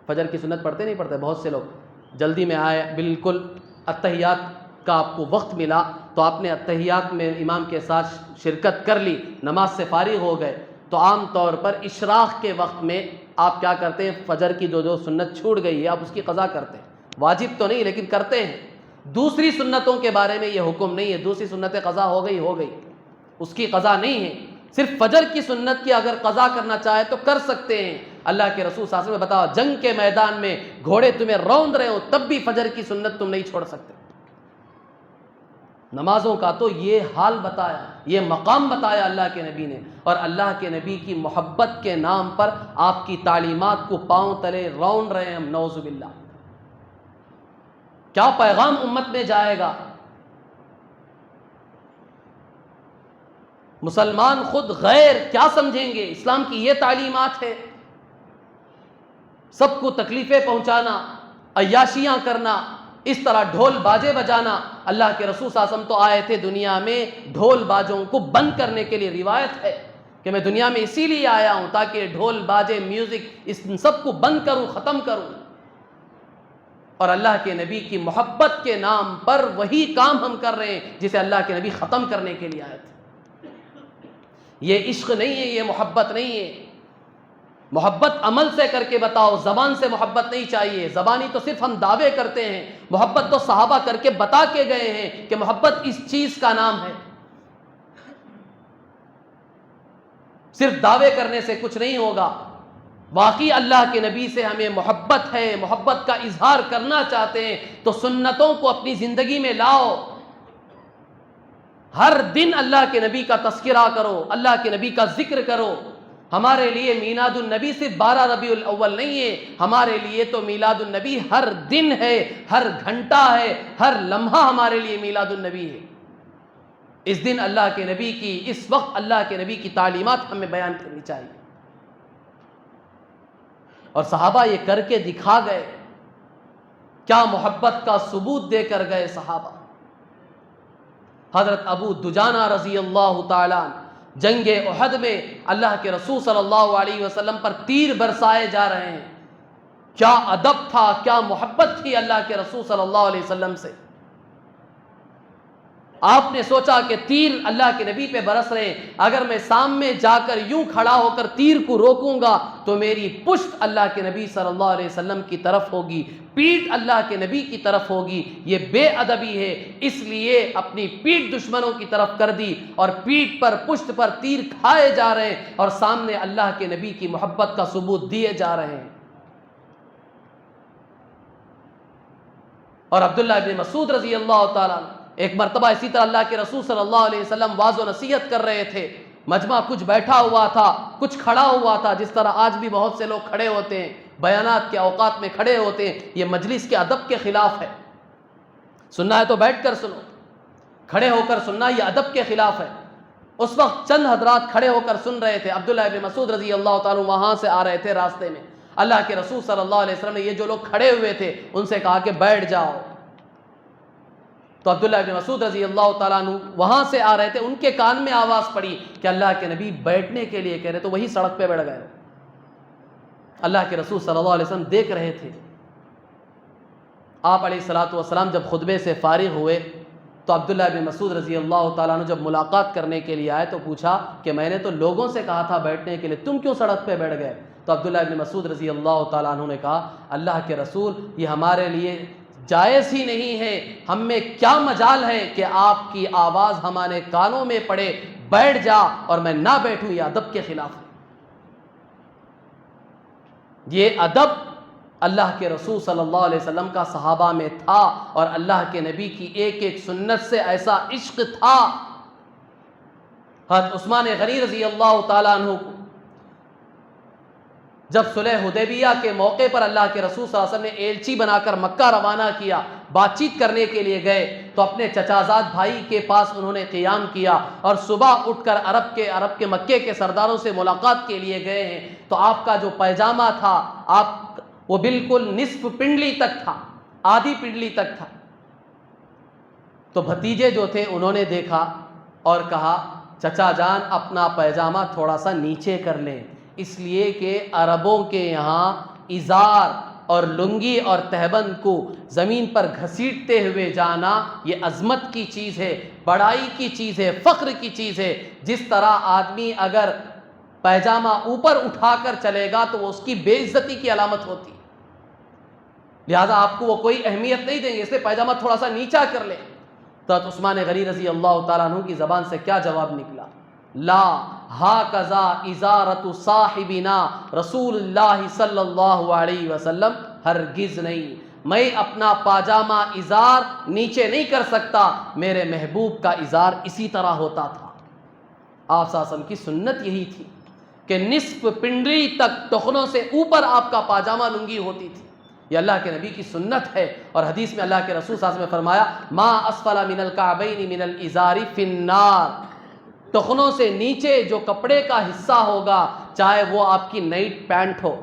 فجر کی سنت پڑھتے نہیں پڑھتے، بہت سے لوگ جلدی میں آئے، بالکل اتحیات کا آپ کو وقت ملا تو آپ نے اتحیات میں امام کے ساتھ شرکت کر لی، نماز سے فارغ ہو گئے، تو عام طور پر اشراق کے وقت میں آپ کیا کرتے ہیں؟ فجر کی جو سنت چھوٹ گئی ہے آپ اس کی قضا کرتے ہیں۔ واجب تو نہیں لیکن کرتے ہیں۔ دوسری سنتوں کے بارے میں یہ حکم نہیں ہے، دوسری سنتیں قضا ہو گئی، اس کی قضا نہیں ہے۔ صرف فجر کی سنت کی اگر قضا کرنا چاہے تو کر سکتے ہیں۔ اللہ کے رسول صلی اللہ علیہ وسلم نے بتایا جنگ کے میدان میں گھوڑے تمہیں روند رہے ہو تب بھی فجر کی سنت تم نہیں چھوڑ سکتے۔ نمازوں کا تو یہ حال بتایا، یہ مقام بتایا اللہ کے نبی نے، اور اللہ کے نبی کی محبت کے نام پر آپ کی تعلیمات کو پاؤں تلے روند رہے ہیں ہم، نعوذ باللہ۔ کیا پیغام امت میں جائے گا؟ مسلمان خود غیر کیا سمجھیں گے؟ اسلام کی یہ تعلیمات ہے، سب کو تکلیفیں پہنچانا، عیاشیاں کرنا، اس طرح ڈھول باجے بجانا۔ اللہ کے رسول صلی اللہ علیہ وسلم تو آئے تھے دنیا میں ڈھول باجوں کو بند کرنے کے لیے، روایت ہے کہ میں دنیا میں اسی لیے آیا ہوں تاکہ ڈھول باجے میوزک اس سب کو بند کروں، ختم کروں، اور اللہ کے نبی کی محبت کے نام پر وہی کام ہم کر رہے ہیں جسے اللہ کے نبی ختم کرنے کے لیے آئے تھے۔ یہ عشق نہیں ہے، یہ محبت نہیں ہے۔ محبت عمل سے کر کے بتاؤ، زبان سے محبت نہیں چاہیے۔ زبانی تو صرف ہم دعوے کرتے ہیں، محبت تو صحابہ کر کے بتا کے گئے ہیں کہ محبت اس چیز کا نام ہے۔ صرف دعوے کرنے سے کچھ نہیں ہوگا۔ واقعی اللہ کے نبی سے ہمیں محبت ہے، محبت کا اظہار کرنا چاہتے ہیں تو سنتوں کو اپنی زندگی میں لاؤ۔ ہر دن اللہ کے نبی کا تذکرہ کرو، اللہ کے نبی کا ذکر کرو۔ ہمارے لیے میلاد النبی صرف 12 ربیع الاول نہیں ہے، ہمارے لیے تو میلاد النبی ہر دن ہے، ہر گھنٹہ ہے، ہر لمحہ ہمارے لیے میلاد النبی ہے۔ اس دن اللہ کے نبی کی، اس وقت اللہ کے نبی کی تعلیمات ہمیں بیان کرنی چاہیے۔ اور صحابہ یہ کر کے دکھا گئے، کیا محبت کا ثبوت دے کر گئے صحابہ۔ حضرت ابو دجانہ رضی اللہ تعالیٰ جنگ احد میں اللہ کے رسول صلی اللہ علیہ وسلم پر تیر برسائے جا رہے ہیں، کیا ادب تھا، کیا محبت تھی اللہ کے رسول صلی اللہ علیہ وسلم سے۔ آپ نے سوچا کہ تیر اللہ کے نبی پہ برس رہے ہیں، اگر میں سامنے جا کر یوں کھڑا ہو کر تیر کو روکوں گا تو میری پشت اللہ کے نبی صلی اللہ علیہ وسلم کی طرف ہوگی، پیٹھ اللہ کے نبی کی طرف ہوگی، یہ بے ادبی ہے۔ اس لیے اپنی پیٹھ دشمنوں کی طرف کر دی اور پیٹھ پر، پشت پر تیر کھائے جا رہے ہیں اور سامنے اللہ کے نبی کی محبت کا ثبوت دیے جا رہے ہیں۔ اور عبداللہ ابن مسعود رضی اللہ تعالیٰ ایک مرتبہ اسی طرح اللہ کے رسول صلی اللہ علیہ وسلم واعظ و نصیحت کر رہے تھے، مجمع کچھ بیٹھا ہوا تھا، کچھ کھڑا ہوا تھا، جس طرح آج بھی بہت سے لوگ کھڑے ہوتے ہیں، بیانات کے اوقات میں کھڑے ہوتے ہیں۔ یہ مجلس کے ادب کے خلاف ہے، سننا ہے تو بیٹھ کر سنو، کھڑے ہو کر سننا یہ ادب کے خلاف ہے۔ اس وقت چند حضرات کھڑے ہو کر سن رہے تھے، عبداللہ ابن مسعود رضی اللہ تعالیٰ وہاں سے آ رہے تھے راستے میں۔ اللہ کے رسول صلی اللہ علیہ وسلم نے یہ جو لوگ کھڑے ہوئے تھے ان سے کہا کہ بیٹھ جاؤ، تو عبداللہ ابن مسعود رضی اللہ تعالیٰ عنہ وہاں سے آ رہے تھے، ان کے کان میں آواز پڑی کہ اللہ کے نبی بیٹھنے کے لیے کہہ رہے، تو وہی سڑک پہ بیٹھ گئے۔ اللہ کے رسول صلی اللہ علیہ وسلم دیکھ رہے تھے۔ آپ علیہ الصلوۃ والسلام جب خطبے سے فارغ ہوئے تو عبداللہ ابن مسعود رضی اللہ تعالیٰ عنہ جب ملاقات کرنے کے لیے آئے تو پوچھا کہ میں نے تو لوگوں سے کہا تھا بیٹھنے کے لیے، تم کیوں سڑک پہ بیٹھ گئے؟ تو عبداللہ ابن مسعود رضی اللہ تعالیٰ عنہ نے کہا، اللہ کے رسول یہ ہمارے لیے جائز ہی نہیں ہے، ہم میں کیا مجال ہے کہ آپ کی آواز ہمارے کانوں میں پڑے، بیٹھ جا اور میں نہ بیٹھوں، یہ ادب کے خلاف ہے۔ یہ ادب اللہ کے رسول صلی اللہ علیہ وسلم کا صحابہ میں تھا، اور اللہ کے نبی کی ایک ایک سنت سے ایسا عشق تھا۔ حضرت عثمان غنی رضی اللہ تعالیٰ عنہ کو جب صلح حدیبیہ کے موقع پر اللہ کے رسول صلی اللہ علیہ وسلم نے ایلچی بنا کر مکہ روانہ کیا، بات چیت کرنے کے لیے گئے تو اپنے چچازاد بھائی کے پاس انہوں نے قیام کیا اور صبح اٹھ کر عرب کے مکے کے سرداروں سے ملاقات کے لیے گئے ہیں، تو آپ کا جو پیجامہ تھا وہ بالکل نصف پنڈلی تک تھا، آدھی پنڈلی تک تھا۔ تو بھتیجے جو تھے انہوں نے دیکھا اور کہا، چچا جان اپنا پیجامہ تھوڑا سا نیچے کر لیں، اس لیے کہ عربوں کے یہاں ازار اور لنگی اور تہبند کو زمین پر گھسیٹتے ہوئے جانا یہ عظمت کی چیز ہے، بڑائی کی چیز ہے، فخر کی چیز ہے۔ جس طرح آدمی اگر پیجامہ اوپر اٹھا کر چلے گا تو وہ اس کی بے عزتی کی علامت ہوتی، لہذا آپ کو وہ کوئی اہمیت نہیں دیں گے، اس لیے پیجامہ تھوڑا سا نیچا کر لیں۔ تو عثمان غنی رضی اللہ تعالیٰ عنہ کی زبان سے کیا جواب نکلا؟ لا ہاکذا ازارۃ صاحبنا رسول اللہ صلی اللہ علیہ وسلم، ہرگز نہیں، میں اپنا پاجامہ ازار نیچے نہیں کر سکتا، میرے محبوب کا ازار اسی طرح ہوتا تھا۔ آپ صلی اللہ علیہ وسلم کی سنت یہی تھی کہ نصف پنڈلی تک ٹخنوں سے اوپر آپ کا پاجامہ لنگی ہوتی تھی، یہ اللہ کے نبی کی سنت ہے۔ اور حدیث میں اللہ کے رسول صلی اللہ علیہ وسلم نے فرمایا، ما اسفل من الکعبین من الازار فی النار، ٹخنوں سے نیچے جو کپڑے کا حصہ ہوگا، چاہے وہ آپ کی نائٹ پینٹ ہو،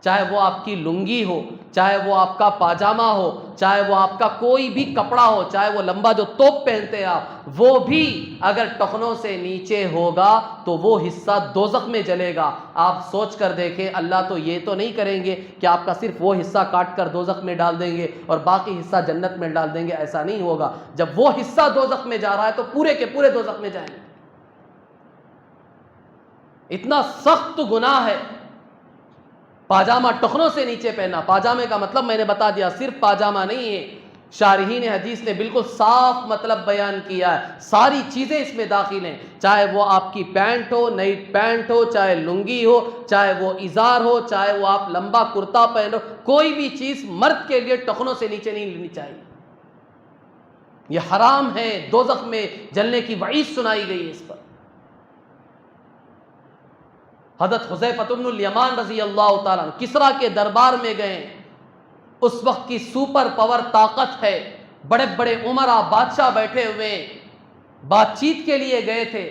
چاہے وہ آپ کی لنگی ہو، چاہے وہ آپ کا پاجامہ ہو، چاہے وہ آپ کا کوئی بھی کپڑا ہو، چاہے وہ لمبا جو توپ پہنتے ہیں آپ، وہ بھی اگر ٹخنوں سے نیچے ہوگا تو وہ حصہ دوزخ میں جلے گا۔ آپ سوچ کر دیکھیں، اللہ تو یہ تو نہیں کریں گے کہ آپ کا صرف وہ حصہ کاٹ کر دوزخ میں ڈال دیں گے اور باقی حصہ جنت میں ڈال دیں گے، ایسا نہیں ہوگا۔ جب وہ حصہ دوزخ میں جا رہا ہے تو پورے کے پورے دوزخ میں جائیں گے۔ اتنا سخت گناہ ہے پاجامہ ٹخنوں سے نیچے پہننا۔ پاجامے کا مطلب میں نے بتا دیا، صرف پاجامہ نہیں ہے، شارحین حدیث نے بالکل صاف مطلب بیان کیا ہے، ساری چیزیں اس میں داخل ہیں، چاہے وہ آپ کی پینٹ ہو، نائٹ پینٹ ہو، چاہے لنگی ہو، چاہے وہ ازار ہو، چاہے وہ آپ لمبا کرتا پہنو، کوئی بھی چیز مرد کے لیے ٹخنوں سے نیچے نہیں لینی چاہیے، یہ حرام ہے، دوزخ میں جلنے کی وعید سنائی گئی ہے اس پر۔ حضرت حذیفہ بن الیمان رضی اللہ تعالیٰ عنہ کسریٰ کے دربار میں گئے، اس وقت کی سپر پاور طاقت ہے، بڑے بڑے امراء بادشاہ بیٹھے ہوئے بات چیت کے لیے گئے تھے،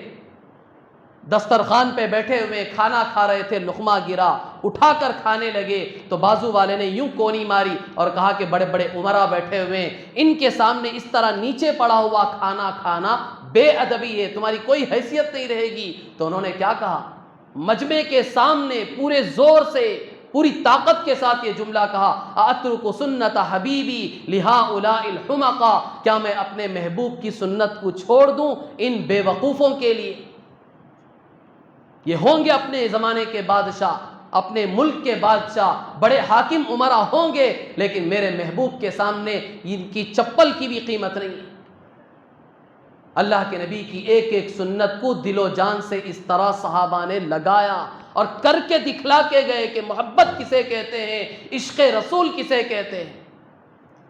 دسترخوان پہ بیٹھے ہوئے کھانا کھا رہے تھے، لقمہ گرا، اٹھا کر کھانے لگے تو بازو والے نے یوں کونی ماری اور کہا کہ بڑے بڑے امراء بیٹھے ہوئے، ان کے سامنے اس طرح نیچے پڑا ہوا کھانا کھانا بے ادبی ہے، تمہاری کوئی حیثیت نہیں رہے گی۔ تو انہوں نے کیا کہا؟ مجمع کے سامنے پورے زور سے پوری طاقت کے ساتھ یہ جملہ کہا، اترک سنت حبیبی لہؤلاء الحمقاء، کیا میں اپنے محبوب کی سنت کو چھوڑ دوں ان بے وقوفوں کے لیے؟ یہ ہوں گے اپنے زمانے کے بادشاہ، اپنے ملک کے بادشاہ، بڑے حاکم امراء ہوں گے، لیکن میرے محبوب کے سامنے ان کی چپل کی بھی قیمت نہیں ہے۔ اللہ کے نبی کی ایک ایک سنت کو دل و جان سے اس طرح صحابہ نے لگایا اور کر کے دکھلا کے گئے کہ محبت کسے کہتے ہیں، عشق رسول کسے کہتے ہیں۔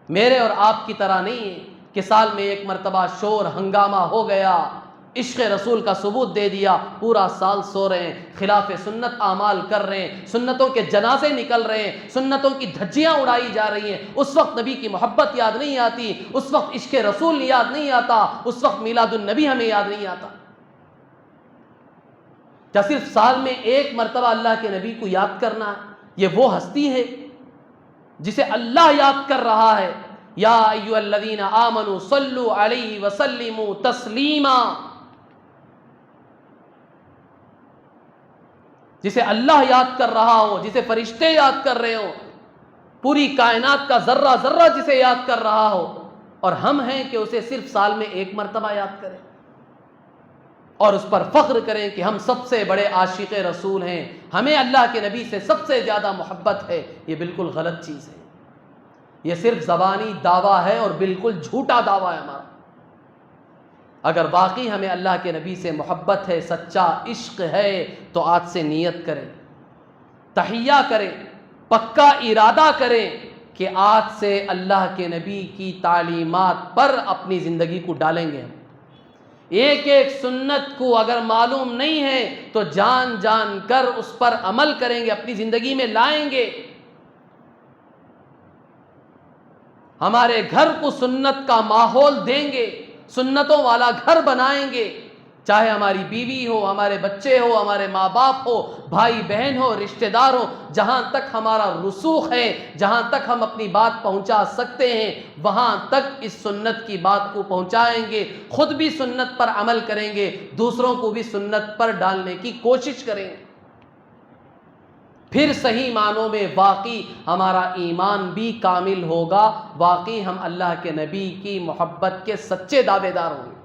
میرے اور آپ کی طرح نہیں ہے کہ سال میں ایک مرتبہ شور ہنگامہ ہو گیا، عشق رسول کا ثبوت دے دیا، پورا سال سو رہے ہیں، خلاف سنت اعمال کر رہے ہیں، سنتوں کے جنازے نکل رہے ہیں، سنتوں کی دھجیاں اڑائی جا رہی ہیں، اس وقت نبی کی محبت یاد نہیں آتی، اس وقت عشق رسول یاد نہیں آتا، اس وقت میلاد النبی ہمیں یاد نہیں آتا۔ کیا صرف سال میں ایک مرتبہ اللہ کے نبی کو یاد کرنا یہ وہ ہستی ہے جسے اللہ یاد کر رہا ہے؟ یا ایھا الذین آمنوا صلوا علیہ وسلموا تسلیما، جسے اللہ یاد کر رہا ہو، جسے فرشتے یاد کر رہے ہوں، پوری کائنات کا ذرہ ذرہ جسے یاد کر رہا ہو، اور ہم ہیں کہ اسے صرف سال میں ایک مرتبہ یاد کریں اور اس پر فخر کریں کہ ہم سب سے بڑے عاشق رسول ہیں، ہمیں اللہ کے نبی سے سب سے زیادہ محبت ہے۔ یہ بالکل غلط چیز ہے، یہ صرف زبانی دعویٰ ہے اور بالکل جھوٹا دعویٰ ہے ہمارا۔ اگر واقعی ہمیں اللہ کے نبی سے محبت ہے، سچا عشق ہے، تو آج سے نیت کریں، تحیہ کریں، پکا ارادہ کریں کہ آج سے اللہ کے نبی کی تعلیمات پر اپنی زندگی کو ڈالیں گے۔ ایک ایک سنت کو اگر معلوم نہیں ہے تو جان جان کر اس پر عمل کریں گے، اپنی زندگی میں لائیں گے۔ ہمارے گھر کو سنت کا ماحول دیں گے، سنتوں والا گھر بنائیں گے، چاہے ہماری بیوی ہو، ہمارے بچے ہو، ہمارے ماں باپ ہو، بھائی بہن ہو، رشتہ دار ہو، جہاں تک ہمارا رسوخ ہے، جہاں تک ہم اپنی بات پہنچا سکتے ہیں، وہاں تک اس سنت کی بات کو پہنچائیں گے، خود بھی سنت پر عمل کریں گے، دوسروں کو بھی سنت پر ڈالنے کی کوشش کریں گے۔ پھر صحیح معنوں میں واقعی ہمارا ایمان بھی کامل ہوگا، واقعی ہم اللہ کے نبی کی محبت کے سچے دعوے دار ہوں گے۔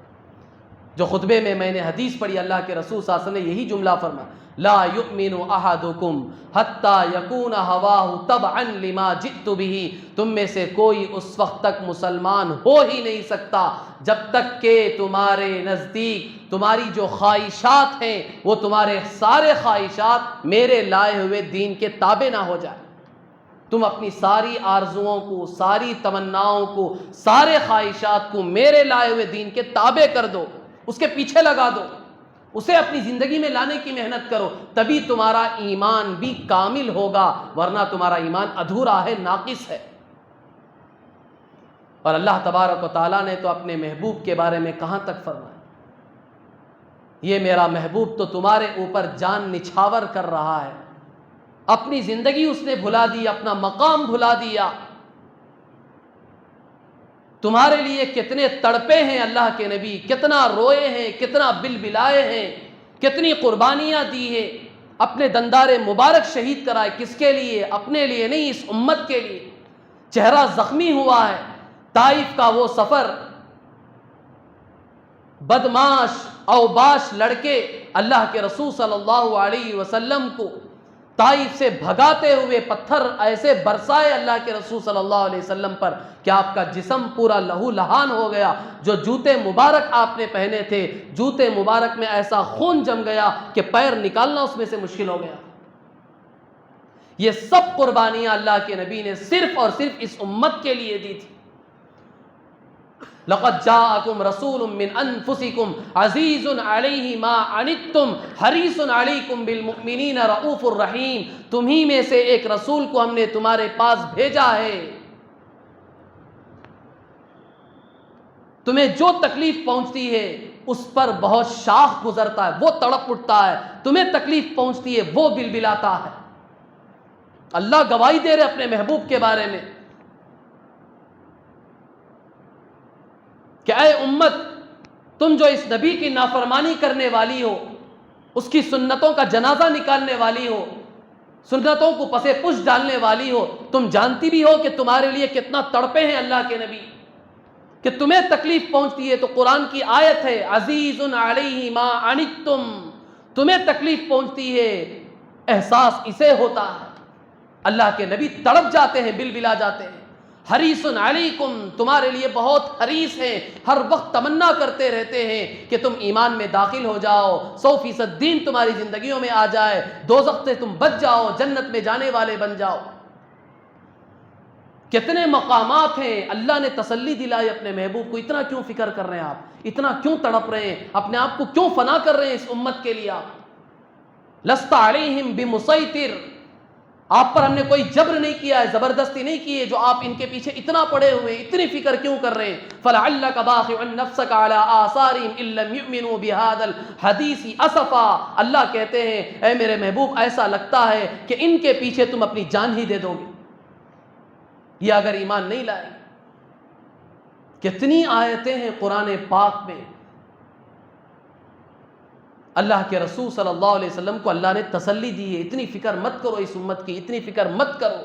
جو خطبے میں نے حدیث پڑھی، اللہ کے رسول صلی اللہ علیہ وسلم نے یہی جملہ فرمایا، لا یؤمن احدکم حتی یکون ہواہ تبعا لما جئت بہ، تم میں سے کوئی اس وقت تک مسلمان ہو ہی نہیں سکتا جب تک کہ تمہارے نزدیک تمہاری جو خواہشات ہیں وہ تمہارے سارے خواہشات میرے لائے ہوئے دین کے تابع نہ ہو جائے۔ تم اپنی ساری آرزوؤں کو، ساری تمناؤں کو، سارے خواہشات کو میرے لائے ہوئے دین کے تابع کر دو، اس کے پیچھے لگا دو، اسے اپنی زندگی میں لانے کی محنت کرو، تبھی تمہارا ایمان بھی کامل ہوگا، ورنہ تمہارا ایمان ادھورا ہے، ناقص ہے۔ اور اللہ تبارک و تعالیٰ نے تو اپنے محبوب کے بارے میں کہاں تک فرمایا، یہ میرا محبوب تو تمہارے اوپر جان نچھاور کر رہا ہے، اپنی زندگی اس نے بھلا دی، اپنا مقام بھلا دیا۔ تمہارے لیے کتنے تڑپے ہیں اللہ کے نبی، کتنا روئے ہیں، کتنا بلبلائے ہیں، کتنی قربانیاں دی ہیں، اپنے دندار مبارک شہید کرائے۔ کس کے لیے؟ اپنے لیے نہیں، اس امت کے لیے۔ چہرہ زخمی ہوا ہے۔ طائف کا وہ سفر، بدماش اوباش لڑکے اللہ کے رسول صلی اللہ علیہ وسلم کو طائف سے بھگاتے ہوئے پتھر ایسے برسائے اللہ کے رسول صلی اللہ علیہ وسلم پر کہ آپ کا جسم پورا لہو لہان ہو گیا۔ جو جوتے مبارک آپ نے پہنے تھے، جوتے مبارک میں ایسا خون جم گیا کہ پیر نکالنا اس میں سے مشکل ہو گیا۔ یہ سب قربانیاں اللہ کے نبی نے صرف اور صرف اس امت کے لیے دی تھی۔ لَقَدْ جَاءَكُمْ رَسُولٌ مِّنْ أَنفُسِكُمْ عَزِيزٌ عَلَيْهِ مَا عَنِتُّمْ حَرِيصٌ عَلَيْكُمْ بِالْمُؤْمِنِينَ رَءُوفٌ رَحِيمٌ۔ تمہیں میں سے ایک رسول کو ہم نے تمہارے پاس بھیجا ہے، تمہیں جو تکلیف پہنچتی ہے اس پر بہت شاخ گزرتا ہے، وہ تڑپ اٹھتا ہے۔ تمہیں تکلیف پہنچتی ہے، وہ بلبلاتا ہے۔ اللہ گواہی دے رہے اپنے محبوب کے بارے میں کہ اے امت، تم جو اس نبی کی نافرمانی کرنے والی ہو، اس کی سنتوں کا جنازہ نکالنے والی ہو، سنتوں کو پسے پش ڈالنے والی ہو، تم جانتی بھی ہو کہ تمہارے لیے کتنا تڑپے ہیں اللہ کے نبی، کہ تمہیں تکلیف پہنچتی ہے۔ تو قرآن کی آیت ہے عزیز علیہ ما عنتم، تمہیں تکلیف پہنچتی ہے، احساس اسے ہوتا ہے۔ اللہ کے نبی تڑپ جاتے ہیں، بلبلا جاتے ہیں۔ حریص علیکم، تمہارے لیے بہت حریص ہیں، ہر وقت تمنا کرتے رہتے ہیں کہ تم ایمان میں داخل ہو جاؤ، 100% دین تمہاری زندگیوں میں آ جائے، دوزخ سے تم بچ جاؤ، جنت میں جانے والے بن جاؤ۔ کتنے مقامات ہیں، اللہ نے تسلی دلائی اپنے محبوب کو۔ اتنا کیوں فکر کر رہے ہیں آپ؟ اتنا کیوں تڑپ رہے ہیں؟ اپنے آپ کو کیوں فنا کر رہے ہیں اس امت کے لیے؟ آپ لست علیہم بمسیطر، آپ پر ہم نے کوئی جبر نہیں کیا ہے، زبردستی نہیں کی ہے، جو آپ ان کے پیچھے اتنا پڑے ہوئے، اتنی فکر کیوں کر رہے ہیں؟ فَلَعَلَّكَ بَاخِعٌ نَفْسَكَ عَلَىٰ آثَارِهِمْ إِن لَّمْ يُؤْمِنُوا بِهَٰذَا الْحَدِيثِ أَسَفًا۔ اللہ کہتے ہیں اے میرے محبوب، ایسا لگتا ہے کہ ان کے پیچھے تم اپنی جان ہی دے دو گے، یہ اگر ایمان نہیں لائے۔ کتنی آیتیں ہیں قرآن پاک میں، اللہ کے رسول صلی اللہ علیہ وسلم کو اللہ نے تسلی دی ہے، اتنی فکر مت کرو اس امت کی، اتنی فکر مت کرو۔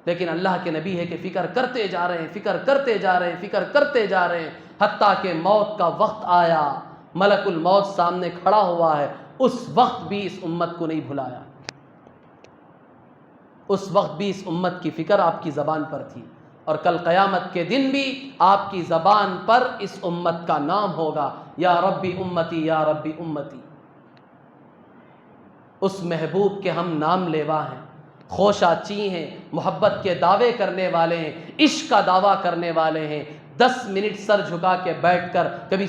لیکن اللہ کے نبی ہے کہ فکر کرتے جا رہے ہیں، فکر کرتے جا رہے ہیں، فکر کرتے جا رہے ہیں، حتیٰ کہ موت کا وقت آیا، ملک الموت سامنے کھڑا ہوا ہے، اس وقت بھی اس امت کو نہیں بھلایا۔ اس وقت بھی اس امت کی فکر آپ کی زبان پر تھی، اور کل قیامت کے دن بھی آپ کی زبان پر اس امت کا نام ہوگا، یا ربی امتی یا ربی امتی۔ اس محبوب کے ہم نام لیوا ہیں، خوشا چی ہیں، محبت کے دعوے کرنے والے ہیں، عشق کا دعویٰ کرنے والے ہیں۔ 10 منٹ سر جھکا کے بیٹھ کر کبھی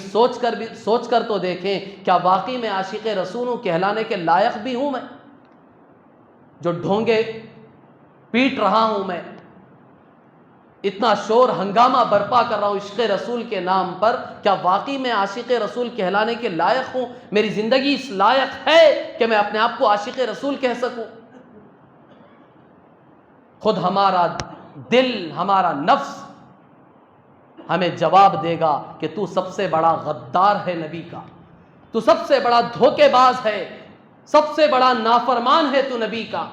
سوچ کر تو دیکھیں، کیا واقعی میں عاشق رسول ہوں، کہلانے کے لائق بھی ہوں میں؟ جو ڈھونگے پیٹ رہا ہوں میں، اتنا شور ہنگامہ برپا کر رہا ہوں عشق رسول کے نام پر، کیا واقعی میں عاشق رسول کہلانے کے لائق ہوں؟ میری زندگی اس لائق ہے کہ میں اپنے آپ کو عاشق رسول کہہ سکوں؟ خود ہمارا دل، ہمارا نفس ہمیں جواب دے گا کہ تو سب سے بڑا غدار ہے نبی کا، تو سب سے بڑا دھوکے باز ہے، سب سے بڑا نافرمان ہے تو نبی کا،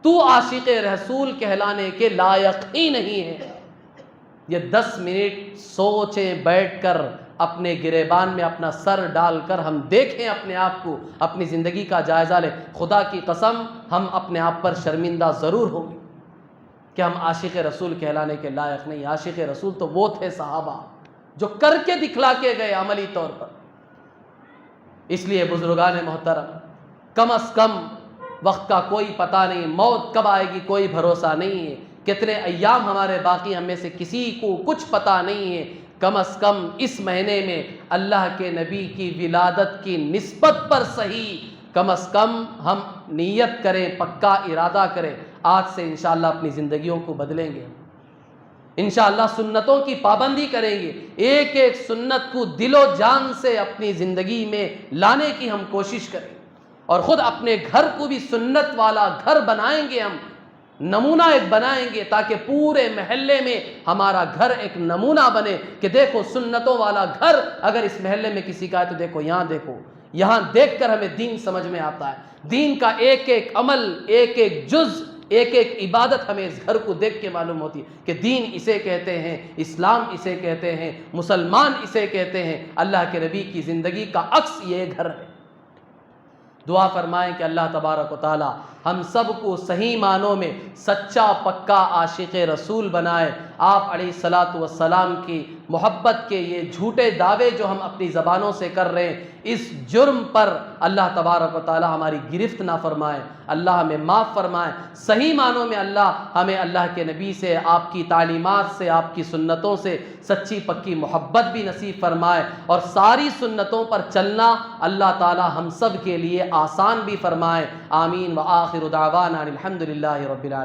تو عاشق رسول کہلانے کے لائق ہی نہیں ہے۔ یہ 10 منٹ سوچیں بیٹھ کر، اپنے گریبان میں اپنا سر ڈال کر ہم دیکھیں اپنے آپ کو، اپنی زندگی کا جائزہ لیں۔ خدا کی قسم ہم اپنے آپ پر شرمندہ ضرور ہوں گے کہ ہم عاشق رسول کہلانے کے لائق نہیں۔ عاشق رسول تو وہ تھے صحابہ جو کر کے دکھلا کے گئے عملی طور پر۔ اس لیے بزرگان محترم، کم از کم وقت کا کوئی پتہ نہیں، موت کب آئے گی کوئی بھروسہ نہیں ہے، کتنے ایام ہمارے باقی، ہم میں سے کسی کو کچھ پتہ نہیں ہے۔ کم از کم اس مہینے میں اللہ کے نبی کی ولادت کی نسبت پر صحیح کم از کم ہم نیت کریں، پکا ارادہ کریں، آج سے انشاءاللہ اپنی زندگیوں کو بدلیں گے، انشاءاللہ سنتوں کی پابندی کریں گے، ایک ایک سنت کو دل و جان سے اپنی زندگی میں لانے کی ہم کوشش کریں۔ اور خود اپنے گھر کو بھی سنت والا گھر بنائیں گے، ہم نمونہ ایک بنائیں گے تاکہ پورے محلے میں ہمارا گھر ایک نمونہ بنے کہ دیکھو سنتوں والا گھر اگر اس محلے میں کسی کا ہے تو دیکھو یہاں دیکھ کر ہمیں دین سمجھ میں آتا ہے، دین کا ایک ایک عمل، ایک ایک جز، ایک ایک عبادت ہمیں اس گھر کو دیکھ کے معلوم ہوتی ہے کہ دین اسے کہتے ہیں، اسلام اسے کہتے ہیں، مسلمان اسے کہتے ہیں۔ اللہ کے نبی کی زندگی کا عکس یہ گھر ہے۔ دعا فرمائیں کہ اللہ تبارک و تعالی ہم سب کو صحیح معنوں میں سچا پکا عاشق رسول بنائے۔ آپ علیہ الصلاۃ والسلام کی محبت کے یہ جھوٹے دعوے جو ہم اپنی زبانوں سے کر رہے ہیں، اس جرم پر اللہ تبارک و تعالی ہماری گرفت نہ فرمائے، اللہ ہمیں معاف فرمائے۔ صحیح معنوں میں اللہ ہمیں اللہ کے نبی سے، آپ کی تعلیمات سے، آپ کی سنتوں سے سچی پکی محبت بھی نصیب فرمائے، اور ساری سنتوں پر چلنا اللہ تعالی ہم سب کے لیے آسان بھی فرمائے۔ آمین۔ وآخر دعوانا الحمد للہ رب العالمین۔